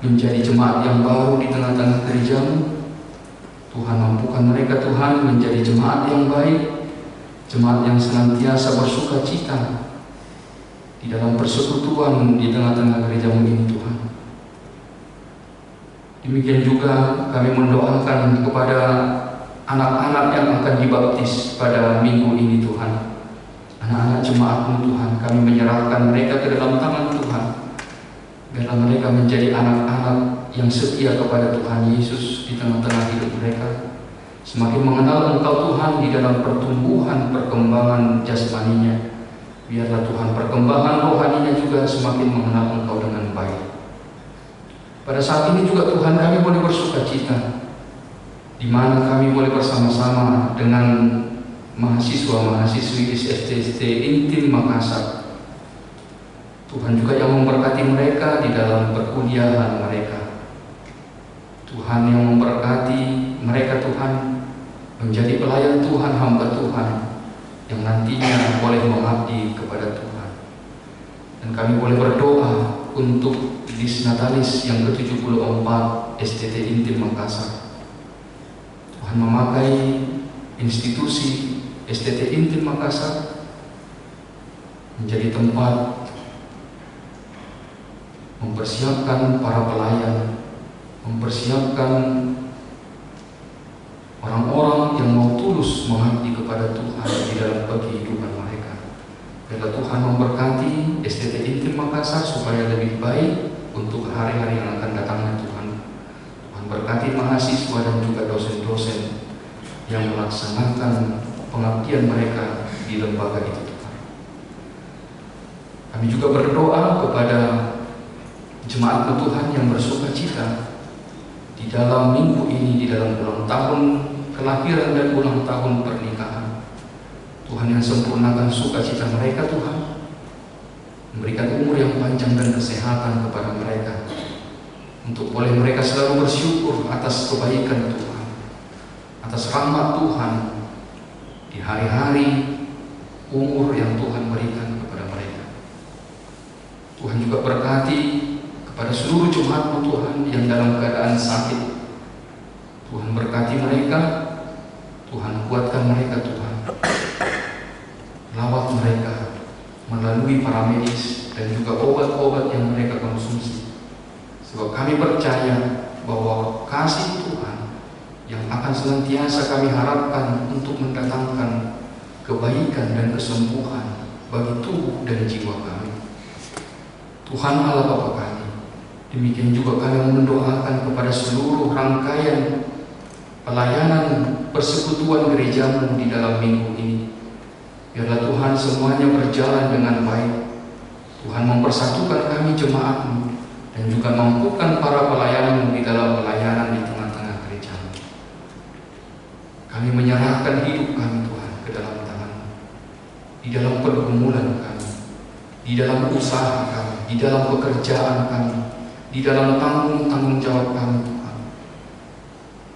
menjadi jemaat yang baru di tengah-tengah gereja-Mu. Tuhan mampukan mereka Tuhan menjadi jemaat yang baik, jemaat yang senantiasa bersuka cita di dalam persekutuan di tengah-tengah gereja-Mu ini Tuhan. Demikian juga kami mendoakan kepada anak-anak yang akan dibaptis pada minggu ini Tuhan. Anak-anak jemaat-Mu Tuhan, kami menyerahkan mereka ke dalam tangan Tuhan, biarlah mereka menjadi anak-anak yang setia kepada Tuhan Yesus di tengah-tengah hidup mereka, semakin mengenal Engkau Tuhan di dalam pertumbuhan perkembangan jasmaninya. Biarlah Tuhan perkembangan rohaninya juga semakin mengenal Engkau dengan baik. Pada saat ini juga Tuhan, kami boleh bersuka cita, di mana kami boleh bersama-sama dengan mahasiswa-mahasiswi STT Intim Makassar. Tuhan juga yang memberkati mereka di dalam perkuliahan mereka. Tuhan yang memberkati mereka Tuhan menjadi pelayan Tuhan, hamba Tuhan yang nantinya boleh mengabdi kepada Tuhan. Dan kami boleh berdoa untuk Disnatalis yang ke-74 STT Intim Makassar. Tuhan memakai institusi STT Intim Makassar menjadi tempat mempersiapkan para pelayan, mempersiapkan orang-orang yang mau tulus mengabdi kepada Tuhan di dalam kehidupan mereka. Biarlah Tuhan memberkati STT Intim Makassar supaya lebih baik untuk hari-hari yang akan datangnya Tuhan. Tuhan berkati mahasiswa dan juga dosen-dosen yang melaksanakan pengabdian mereka di lembaga itu Tuhan. Kami juga berdoa kepada jemaat Tuhan yang bersuka cita di dalam minggu ini, di dalam ulang tahun kelahiran dan ulang tahun pernikahan. Tuhan yang sempurnakan sukacita mereka Tuhan, memberikan umur yang panjang dan kesehatan kepada mereka, untuk boleh mereka selalu bersyukur atas kebaikan Tuhan, atas rahmat Tuhan di hari-hari umur yang Tuhan berikan kepada mereka. Tuhan juga berkati kepada seluruh jemaat-Mu Tuhan yang dalam keadaan sakit. Tuhan berkati mereka, Tuhan kuatkan mereka Tuhan, lawat mereka melalui para medis dan juga obat-obat yang mereka konsumsi. Sebab kami percaya bahwa kasih Tuhan yang akan senantiasa kami harapkan untuk mendatangkan kebaikan dan kesembuhan bagi tubuh dan jiwa kami. Tuhan Allah Bapa kami, demikian juga kami mendoakan kepada seluruh rangkaian pelayanan persekutuan gereja-Mu di dalam minggu ini. Biarlah Tuhan semuanya berjalan dengan baik. Tuhan mempersatukan kami jemaat-Mu dan juga mampukan para pelayan-Mu di dalam pelayanan di tengah-tengah gereja-Mu. Kami menyerahkan hidup kami Tuhan ke dalam tangan-Mu, di dalam pergumulan kami, di dalam usaha kami, di dalam pekerjaan kami, di dalam tanggung jawab kami Tuhan.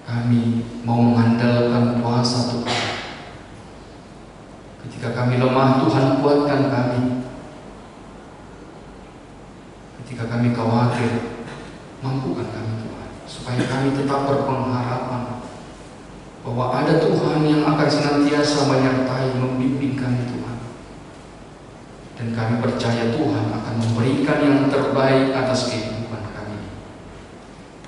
Kami mau mengandalkan kuasa Tuhan. Ketika kami lemah, Tuhan kuatkan kami. Ketika kami khawatir, mampukan kami Tuhan, supaya kami tetap berpengharapan bahwa ada Tuhan yang akan senantiasa menyertai, membimbing kami Tuhan. Dan kami percaya Tuhan akan memberikan yang terbaik atas kehidupan kami.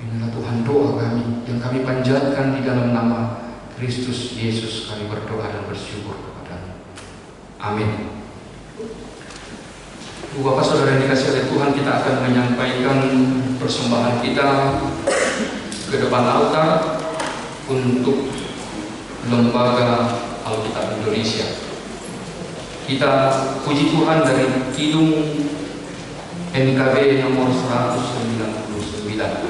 Inilah Tuhan doa kami yang kami panjatkan di dalam nama Kristus Yesus. Kami berdoa dan bersyukur kepada-Mu. Amin. Bapak Saudara yang dikasihi oleh Tuhan, kita akan menyampaikan persembahan kita ke depan altar untuk Lembaga Alkitab Indonesia. Kita puji Tuhan dari Kidung NKB nomor 199.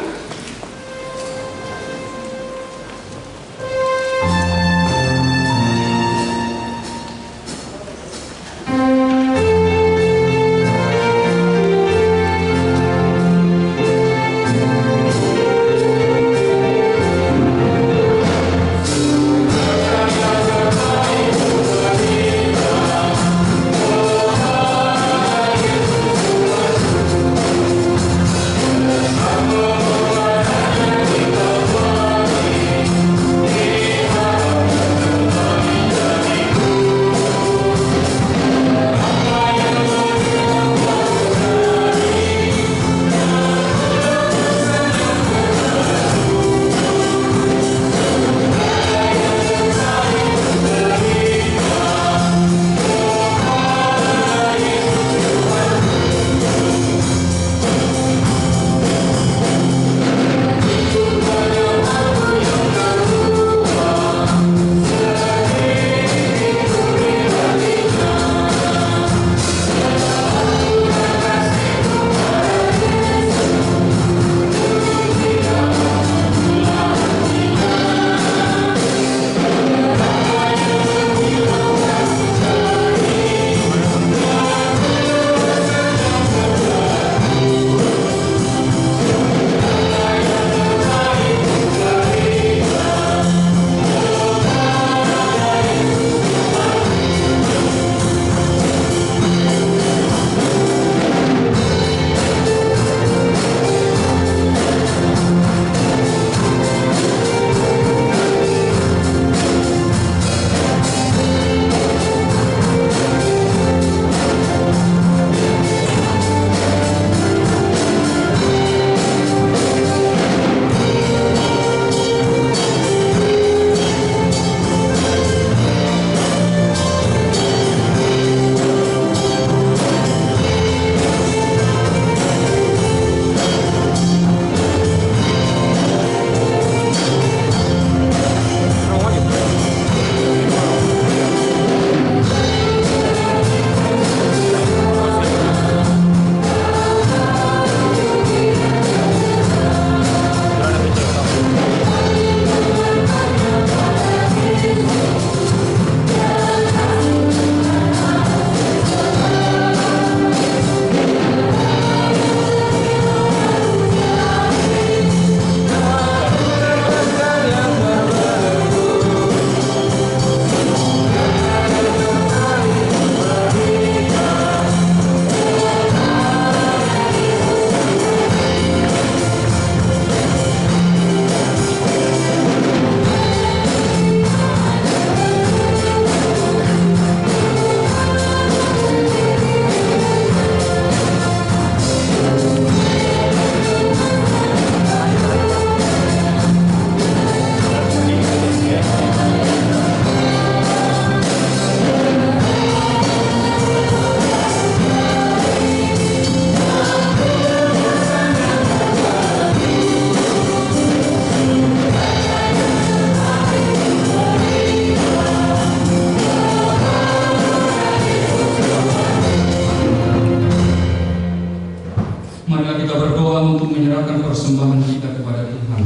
persembahan kita kepada Tuhan.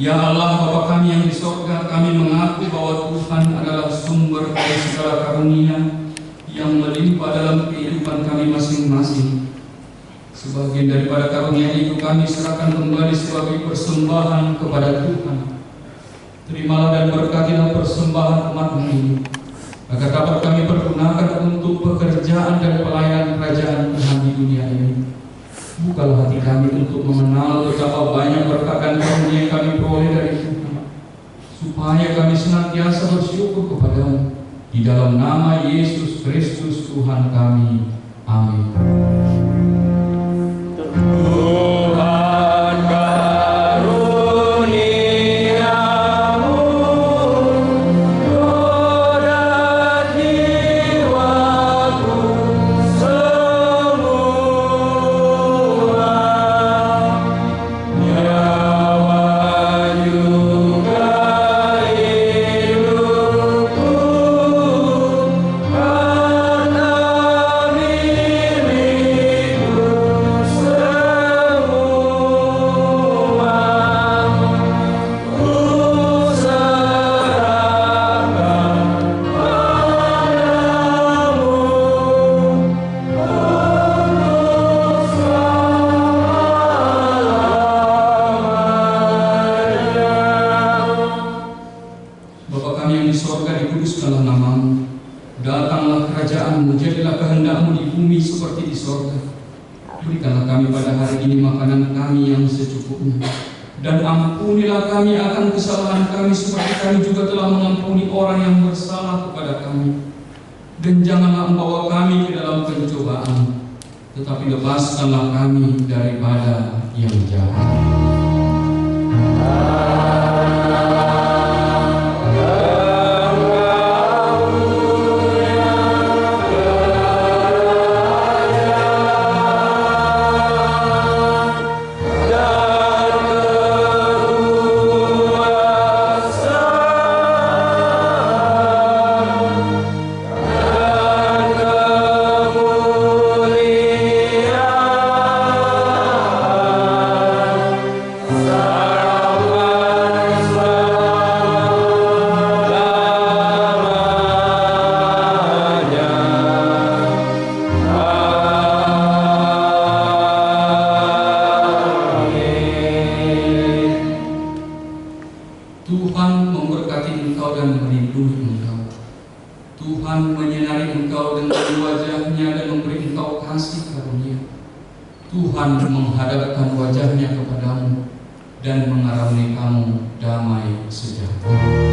Ya Allah, Bapa kami yang di surga, kami mengaku bahwa Tuhan adalah sumber dari segala karunia yang melimpah dalam kehidupan kami masing-masing. Sebagian daripada karunia itu kami serahkan kembali sebagai persembahan kepada Tuhan. Terimalah dan berkatilah persembahan umat-Mu ini, agar dapat kami pergunakan untuk pekerjaan dan pelayanan kerajaan Tuhan di dunia ini. Bukalah hati kami untuk mengenal betapa banyak berkat dan karunia yang kami peroleh dari Tuhan, supaya kami senantiasa bersyukur kepada-Mu. Di dalam nama Yesus Kristus Tuhan kami. Amin. Tuhan karuniamu roda jiwaku datanglah kerajaan-Mu, jadilah kehendak-Mu di bumi seperti di sorga. Berikanlah kami pada hari ini makanan kami yang secukupnya, dan ampunilah kami akan kesalahan kami seperti kami juga telah mengampuni orang yang bersalah kepada kami. Dan janganlah membawa kami ke dalam pencobaan, tetapi lepaskanlah kami daripada yang jahat. Tuhan memberkati engkau dan melindungi engkau. Tuhan menyinari engkau dengan wajah-Nya dan memberi engkau kasih karunia. Tuhan menghadapkan wajah-Nya kepadamu dan mengaruniai kamu damai sejahtera.